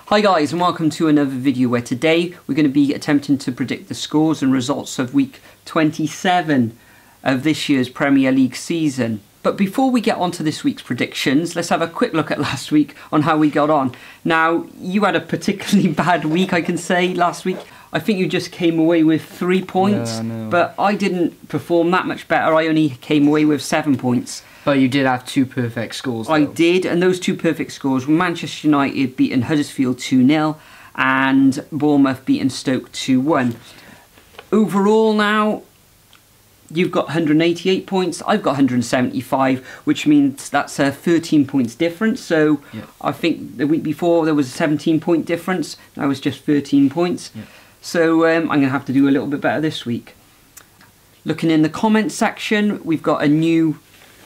Hi guys, and welcome to another video where today we're going to be attempting to predict the scores and results of week 27 of this year's Premier League season. But before we get on to this week's predictions, let's have a quick look at last week on how we got on. Now, you had a particularly bad week, I can say, last week. I think you just came away with 3 points, but I didn't perform that much better. I only came away with 7 points. But you did have 2 perfect scores, though. I did, and those 2 perfect scores were Manchester United beating Huddersfield 2-0 and Bournemouth beating Stoke 2-1. Overall now, you've got 188 points, I've got 175, which means that's a 13 points difference. So yep. I think the week before there was a 17-point difference, now it's just 13 points. Yep. So I'm going to have to do a little bit better this week. Looking in the comments section, we've got a new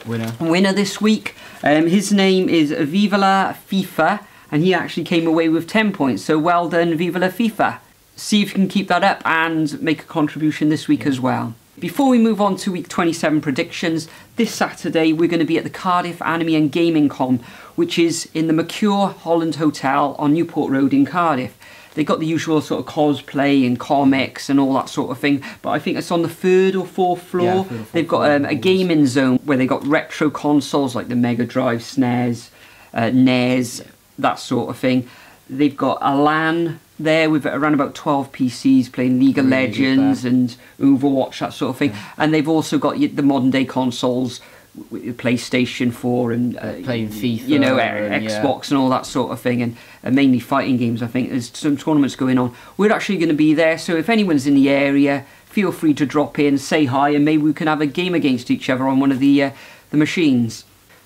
winner this week. His name is Viva la FIFA, and he actually came away with 10 points. So well done, Viva la FIFA. See if you can keep that up and make a contribution this week as well. Before we move on to week 27 predictions, this Saturday we're going to be at the Cardiff Anime and Gaming Con, which is in the Mercure Holland Hotel on Newport Road in Cardiff. They got the usual sort of cosplay and comics and all that sort of thing, but I think it's on the 3rd or 4th floor. Yeah, they've got a gaming zone where they got retro consoles like the Mega Drive, SNES, NES, that sort of thing. They've got a LAN there with around about 12 PCs playing League of Legends and Overwatch, that sort of thing. Yeah. And they've also got the modern day consoles, PlayStation 4 and playing FIFA, you know, Xbox and all that sort of thing, and mainly fighting games. I think there's some tournaments going on. We're actually going to be there, so if anyone's in the area, feel free to drop in, say hi, and maybe we can have a game against each other on one of the machines.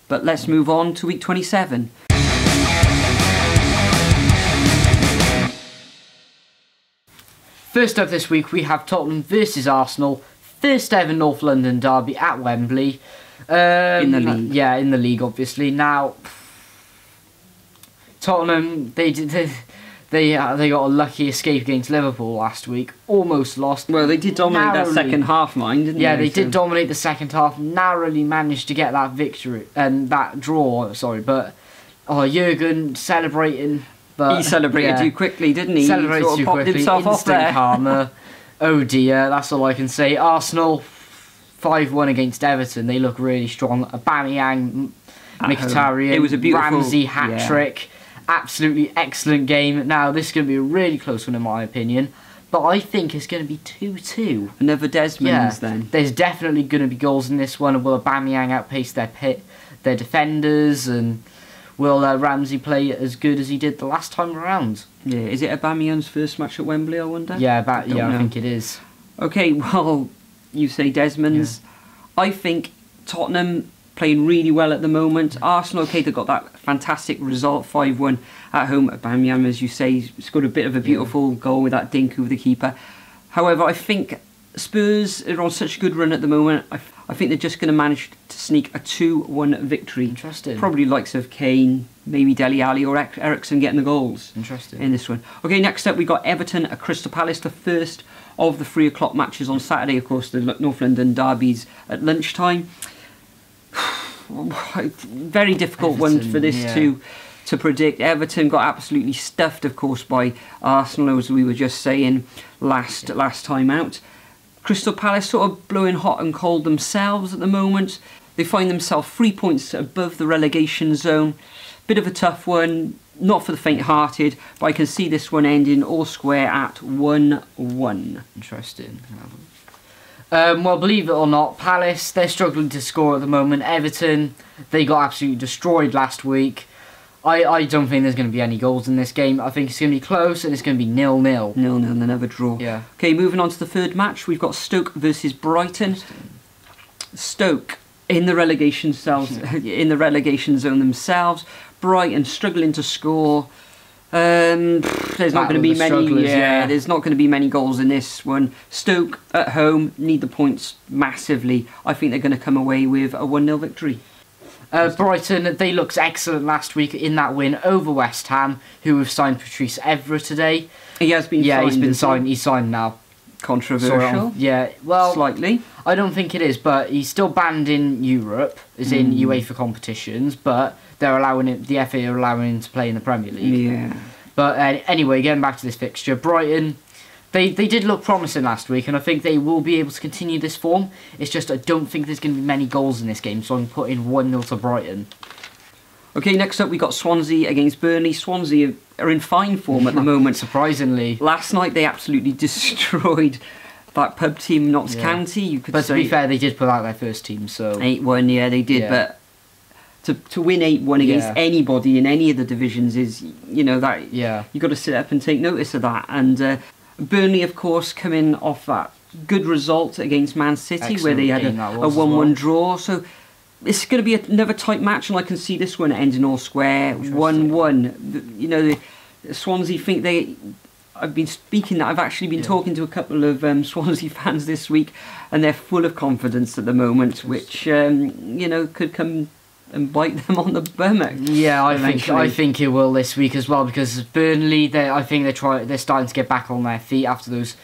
But let's move on to week 27. First up this week, we have Tottenham versus Arsenal, first ever North London derby at Wembley. In the league. Yeah, in the league, obviously. Now, Tottenham, they got a lucky escape against Liverpool last week. Almost lost. Well, they did dominate that second half, didn't they? Yeah, they did dominate the second half. Narrowly managed to get that victory and that draw. Sorry, but Jurgen celebrating. But, he celebrated too quickly, didn't he? Celebrated he too quickly. Himself off there. Karma. Oh dear, that's all I can say. Arsenal 5-1 against Everton. They look really strong. Aubameyang, Mkhitaryan, it was a beautiful Ramsey hat-trick. Absolutely excellent game. Now, this is going to be a really close one in my opinion, but I think it's going to be 2-2. Another Desmond's then. There's definitely going to be goals in this one. Will Aubameyang outpace their defenders, and will Ramsey play as good as he did the last time around? Yeah, is it Aubameyang's first match at Wembley, I wonder? Yeah, I think it is. Okay, well, you say Desmond's. Yeah. I think Tottenham playing really well at the moment. Arsenal, okay, they got that fantastic result, 5-1 at home. Aubameyang, as you say, scored a bit of a beautiful goal with that dink over the keeper. However, I think Spurs are on such a good run at the moment. I think they're just going to manage to sneak a 2-1 victory. Interesting. Probably likes of Kane, maybe Dele Alli or Eriksen getting the goals. Interesting. In this one. Okay, next up we got Everton at Crystal Palace, the first of the 3 o'clock matches on Saturday. Of course, the North London derbies at lunchtime. Very difficult one for this to predict. Everton got absolutely stuffed, of course, by Arsenal, as we were just saying last time out. Crystal Palace sort of blowing hot and cold themselves at the moment. They find themselves 3 points above the relegation zone. Bit of a tough one, not for the faint-hearted, but I can see this one ending all square at 1-1. Interesting. Well, believe it or not, Palace, they're struggling to score at the moment. Everton, they got absolutely destroyed last week. I don't think there's going to be any goals in this game. I think it's going to be close and it's going to be 0-0. 0-0, another draw. Yeah. Okay, moving on to the third match, we've got Stoke versus Brighton. Stoke in the relegation cells, in the relegation zone themselves. Brighton struggling to score. There's not going to be many. There's not going to be many goals in this one. Stoke at home need the points massively. I think they're going to come away with a 1-0 victory. Brighton, they looked excellent last week in that win over West Ham, who have signed Patrice Evra today. He has been signed. Yeah, he's been signed. He's signed now. Controversial? Yeah, well, slightly. I don't think it is, but he's still banned in Europe, as in UEFA competitions, but they're allowing it. The FA are allowing him to play in the Premier League. Yeah. But anyway, getting back to this fixture, Brighton, they did look promising last week, and I think they will be able to continue this form. It's just I don't think there's going to be many goals in this game, so I'm putting 1-0 to Brighton. Okay, next up we got Swansea against Burnley. Swansea are in fine form at the moment. Surprisingly. Last night they absolutely destroyed that pub team, Notts County. You could But say, to be fair, they did put out their first team, so... 8-1, yeah, they did, Yeah. but to win 8-1 against anybody in any of the divisions is, you know, that you've got to sit up and take notice of that. And Burnley, of course, coming off that good result against Man City, where they had a 1-1 draw. So it's going to be another tight match, and I can see this one ending all square, 1-1. You know, the Swansea think I've been speaking. I've actually been talking to a couple of Swansea fans this week, and they're full of confidence at the moment, which you know, could come and bite them on the bum. Yeah, I think it will this week as well, because Burnley, I think they're starting to get back on their feet after those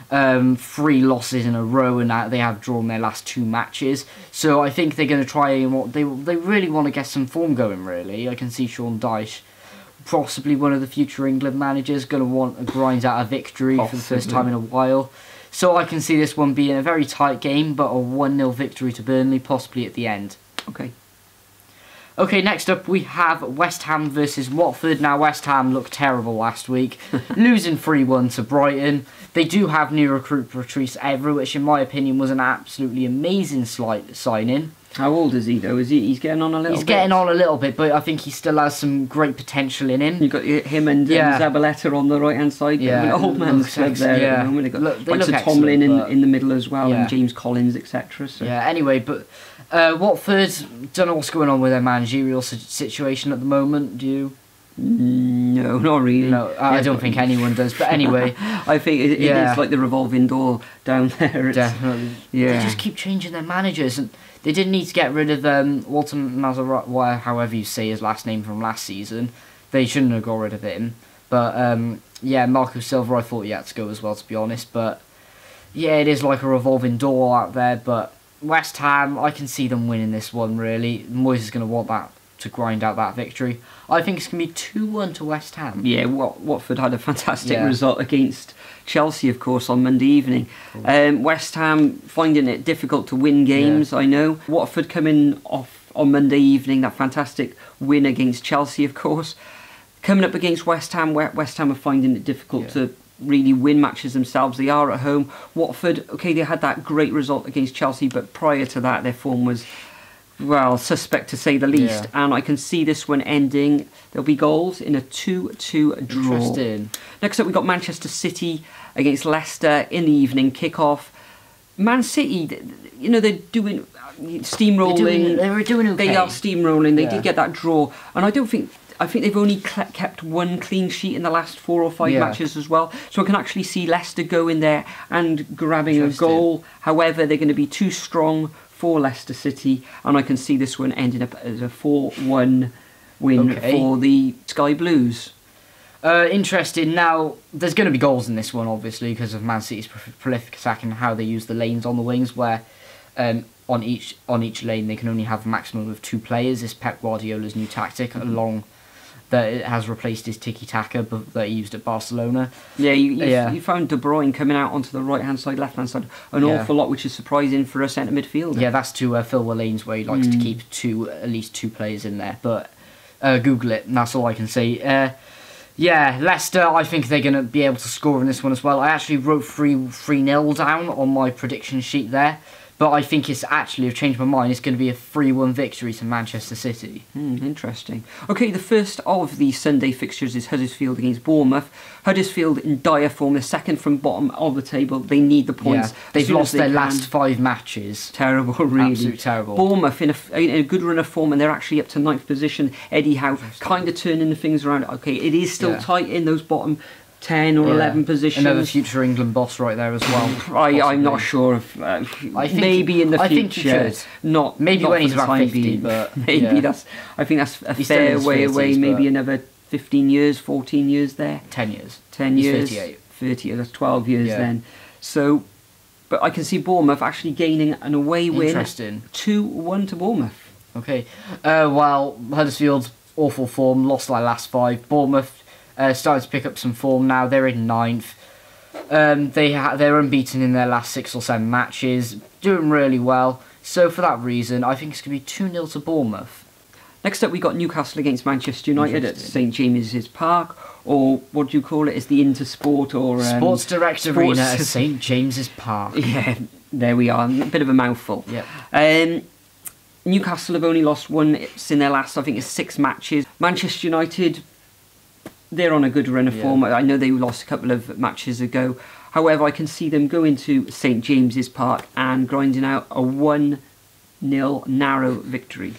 3 losses in a row, and that they have drawn their last 2 matches. So I think they're going to try and they really want to get some form going. Really, I can see Sean Dyche, possibly one of the future England managers, going to want to grind out a victory for the first time in a while. So I can see this one being a very tight game, but a 1-0 victory to Burnley, possibly at the end. Okay, next up we have West Ham versus Watford. Now, West Ham looked terrible last week, losing 3-1 to Brighton. They do have new recruit Patrice Evra, which in my opinion was an absolutely amazing signing. How old is he though? He's getting on a little bit? He's getting on a little bit, but I think he still has some great potential in him. You've got him and Zabaleta on the right hand side. An old man's club there at the moment. They've got Tomlin in the middle as well, and James Collins, etc. So. Yeah, anyway, but Watford, don't know what's going on with their managerial situation at the moment, do you? No, not really. No, I don't think anyone does, but anyway. I think it is like the revolving door down there. Definitely. They just keep changing their managers, and they didn't need to get rid of Walter Mazzarri, however you say his last name, from last season. They shouldn't have got rid of him. But Marco Silva, I thought he had to go as well, to be honest. But yeah, it is like a revolving door out there. But West Ham, I can see them winning this one, really. Moyes is going to want that to grind out that victory. I think it's going to be 2-1 to West Ham. Yeah, Watford had a fantastic result against Chelsea, of course, on Monday evening. West Ham finding it difficult to win games, I know. Watford coming off on Monday evening, that fantastic win against Chelsea, of course. Coming up against West Ham, West Ham are finding it difficult to really win matches themselves. They are at home. Watford, okay, they had that great result against Chelsea, but prior to that, their form was, well, suspect to say the least. And I can see this one ending. There'll be goals in a 2-2 draw. Interesting. Next up, we've got Manchester City against Leicester in the evening kickoff. Man City, you know, they're doing steamrolling. They were doing okay. They are steamrolling. They did get that draw. And I think they've only kept 1 clean sheet in the last 4 or 5 matches as well. So I can actually see Leicester go in there and grabbing a goal. However, they're going to be too strong for Leicester City, and I can see this one ending up as a 4-1 win for the Sky Blues. Interesting. Now, there's going to be goals in this one, obviously, because of Man City's prolific attack and how they use the lanes on the wings, where on each lane they can only have a maximum of 2 players. It's Pep Guardiola's new tactic, along that it has replaced his tiki-taka that he used at Barcelona. Yeah, you found De Bruyne coming out onto the right-hand side, left-hand side, an awful lot, which is surprising for a centre midfielder. Yeah, that's to fill the lanes where he likes to keep at least 2 players in there. But Google it, and that's all I can say. Leicester, I think they're going to be able to score in this one as well. I actually wrote 3-0 down on my prediction sheet there. But I think I've changed my mind. It's going to be a 3-1 victory to Manchester City. Interesting. Okay, the first of the Sunday fixtures is Huddersfield against Bournemouth. Huddersfield in dire form. They're second from bottom of the table. They need the points. They've lost their last 5 matches. Terrible, really. Absolutely terrible. Bournemouth in a good run of form, and they're actually up to 9th position. Eddie Howe kind of turning the things around. Okay, it is still tight in those bottom 10 or 11 positions. Another future England boss right there as well. I'm not sure if maybe in the future. I think he should. Maybe when he's about 50, but maybe I think that's a fair way away. Maybe another 15 years, 14 years there. 10 years. 10 years. 38. 30. That's 12 years then. So, but I can see Bournemouth actually gaining an away win. Interesting. 2-1 to Bournemouth. Okay. Well, Huddersfield, awful form, lost their last 5. Bournemouth, starting to pick up some form now. They're in 9th. They're unbeaten in their last 6 or 7 matches, doing really well. So for that reason, I think it's going to be 2-0 to Bournemouth. Next up, we got Newcastle against Manchester United at St James's Park, or what do you call it? It's the Intersport or Sports Direct Arena at St James's Park. Yeah, there we are. A bit of a mouthful. Yeah. Newcastle have only lost once in their last, I think, it's 6 matches. Manchester United, they're on a good run of form. I know they lost a couple of matches ago. However, I can see them going to St James's Park and grinding out a 1-0 narrow victory.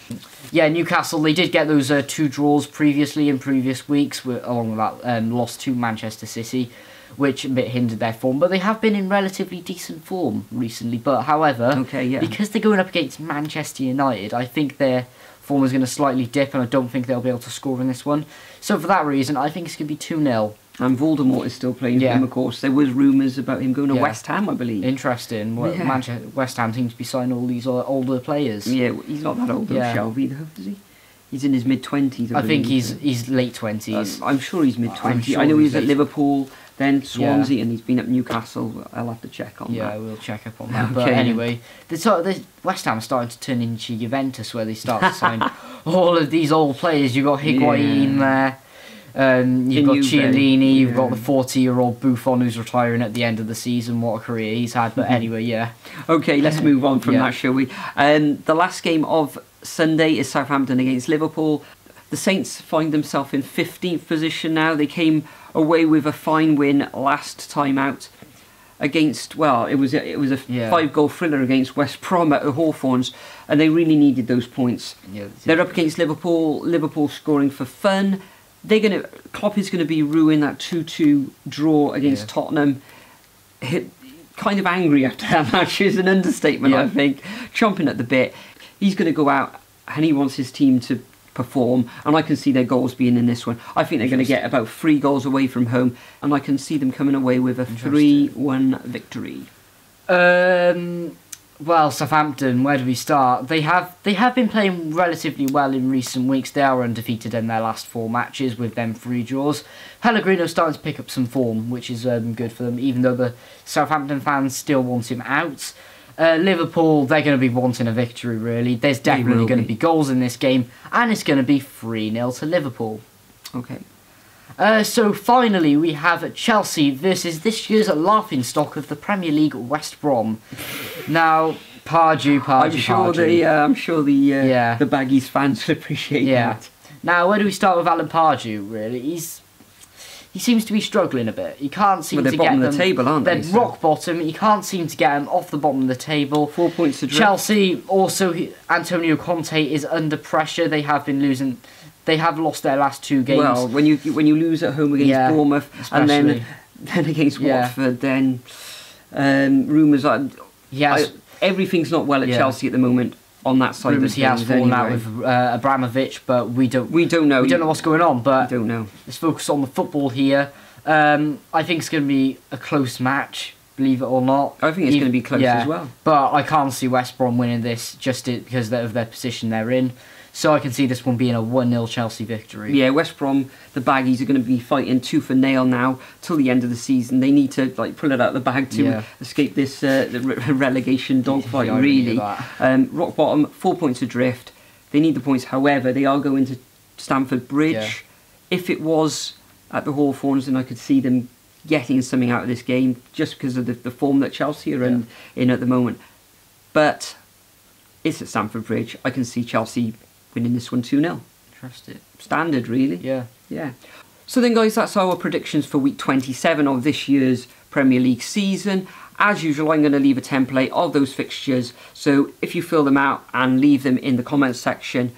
Yeah, Newcastle, they did get those 2 draws previously in previous weeks, along with that lost to Manchester City, which a bit hindered their form, but they have been in relatively decent form recently. But however, because they're going up against Manchester United, I think their form is going to slightly dip, and I don't think they'll be able to score in this one. So for that reason, I think it's going to be 2-0. And Voldemort is still playing for him, of course. There was rumours about him going to West Ham, I believe. Interesting. West Ham seems to be signing all these older players. Yeah, he's not that old, Shelby, though, is he? He's in his mid-20s, I think he's late 20s. I'm sure he's mid-20s. I know he's at Liverpool, then Swansea, and he's been at Newcastle. I'll have to check on that. Yeah, we'll check up on that. But anyway, the West Ham are starting to turn into Juventus, where they start to sign all of these old players. You've got Higuain there. You've got Chiellini, you've got the 40-year-old Buffon who's retiring at the end of the season. What a career he's had. But anyway, Okay, let's move on from that, shall we? The last game of Sunday is Southampton against Liverpool. The Saints find themselves in 15th position now. They came away with a fine win last time out against, well, it was a 5-goal thriller against West Brom at the Hawthorns, and they really needed those points. They're up against Liverpool. Liverpool scoring for fun. Klopp is going to be ruining that 2-2 draw against Tottenham. Kind of angry after that match is an understatement, I think. Chomping at the bit. He's going to go out and he wants his team to perform, and I can see their goals being in this one. I think they're going to get about 3 goals away from home, and I can see them coming away with a 3-1 victory. Well, Southampton, where do we start? They have been playing relatively well in recent weeks. They are undefeated in their last 4 matches with them 3 draws. Pellegrino's starting to pick up some form, which is good for them, even though the Southampton fans still want him out. Liverpool, they're going to be wanting a victory, really. There's definitely going to be goals in this game, and it's going to be 3-0 to Liverpool. Okay. So finally, we have Chelsea versus this year's laughingstock of the Premier League, West Brom. Now, Pardew. I'm sure the Baggies fans will appreciate that. Now, where do we start with Alan Pardew? Really, he seems to be struggling a bit. He can't seem to get them. They're bottom of the table, aren't they? They're rock bottom. He can't seem to get them off the bottom of the table. 4 points to drift. Chelsea also, Antonio Conte is under pressure. They have been losing. They have lost their last 2 games. Well, when you lose at home against Bournemouth, especially. and then against Watford, then rumours are everything's not well at Chelsea at the moment. On that side, rumours he has fallen out with Abramovich, but we don't know. We don't know what's going on. But we don't know. Let's focus on the football here. I think it's going to be a close match, believe it or not. I think it's going to be close as well. But I can't see West Brom winning this just because of their position they're in. So I can see this one being a 1-0 Chelsea victory. Yeah, West Brom, the Baggies are going to be fighting tooth and nail now till the end of the season. They need to pull it out of the bag to escape this relegation dogfight, really. Rock bottom, 4 points adrift. They need the points. However, they are going to Stamford Bridge. Yeah. If it was at the Hawthorns, then I could see them getting something out of this game just because of the form that Chelsea are in at the moment. But it's at Stamford Bridge. I can see Chelsea winning this one 2-0. Trust it. Standard, really. Yeah. So then, guys, that's our predictions for week 27 of this year's Premier League season. As usual, I'm going to leave a template of those fixtures. So if you fill them out and leave them in the comments section,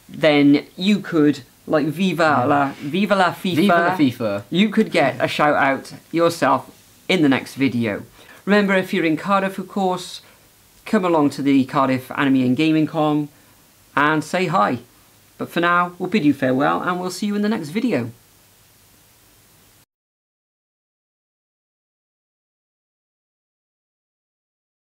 then you could, like, Viva la FIFA. You could get a shout out yourself in the next video. Remember, if you're in Cardiff, of course, come along to the Cardiff Anime and Gaming Con and say hi. But for now, we'll bid you farewell and we'll see you in the next video.